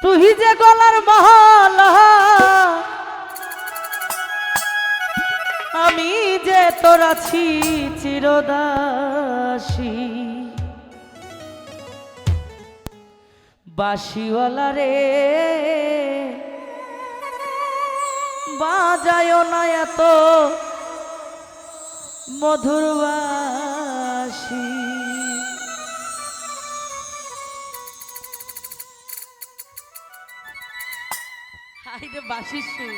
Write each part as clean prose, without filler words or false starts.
তুই যে গলার মালা আমি যে তোর আছি চিরদাসী বাঁশিওয়ালা রে বাজায় না এত মধুর বাঁশি হাইরে বাঁশির সুর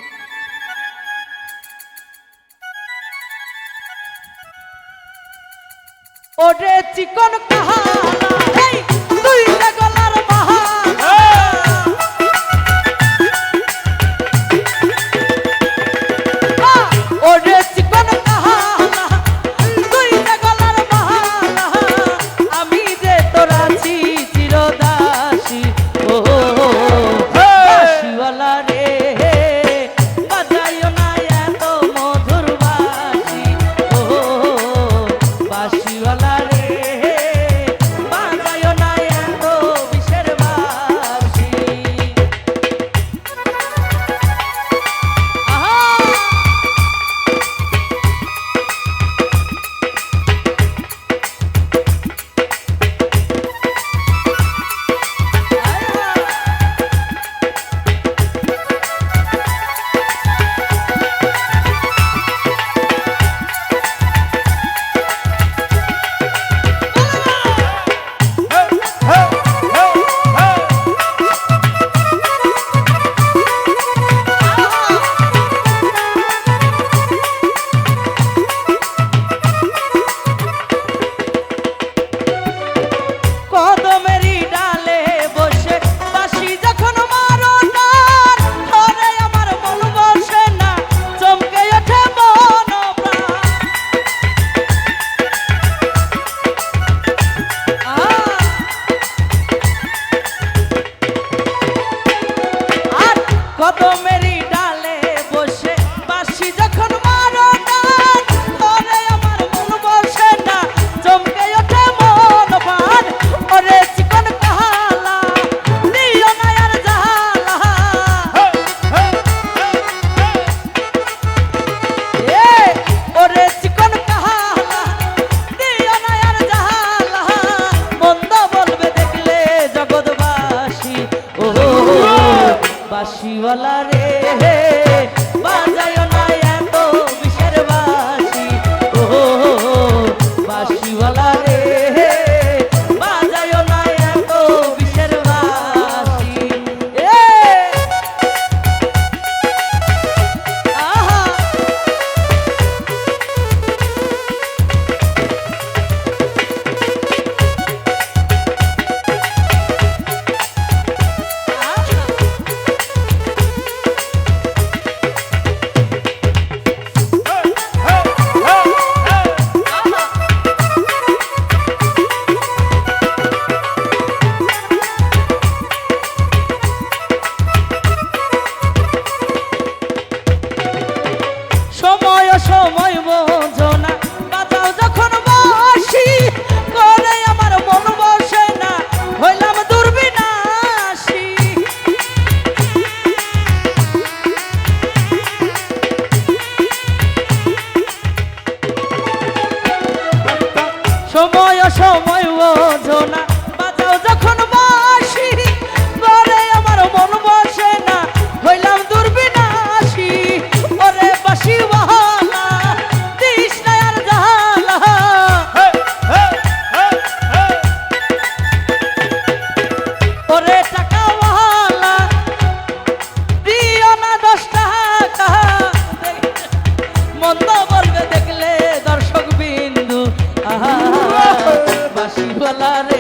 ওরে চিকন কাহালা এই তুই যে গলার মালা ওরে চিকন কাহালা তুই যে গলার মালা আমি যে তোর আছি চিরদাসী ও বাঁশিওয়ালা রে বাজাইও না এত মধুর বাঁশি ও বাঁশিওয়ালা রে বাজাইও না এত বিষের বাঁশি আহা কদমেরই ডালে বসে বাঁশি যখন মারো টান ধরে আমার মন বসে না চমকে ওঠে মন আর কদমেরই ডালে বসে বাঁশি যখন মারো টান ধরে আমার মন বসে না চমকে ওঠে মন প্রাণ ওরে চিকন কাহালা দিও না আর জালা এ ওরে চিকন কাহালা দিও না আর জালা মন্দ বলবে দেখলে জগৎবাসী ও বাঁশিওয়ালা রে বাজায়ও না এত বিষের বাঁশি ও বাঁশিওয়ালা রে বাজায়ও না এত বিষের বাঁশি এ আহা সময় সময় বোঝো না বাজাও যখন বাঁশি করে আমার মন বসে না হইলাম দুর্বিনাশী সময় সময় বোঝো না বাজাও যখন বাঁশি করে আমার মন বসে না হইলাম দুর্বিনাশী ওরে বাঁশিওয়ালা দিস না আর জালা ওরে টাকাওয়ালা দিও না 10 টাকা মন্দ বলবে দেখলে দর্শক বিন্দু আহা বাঁশিওয়ালা রে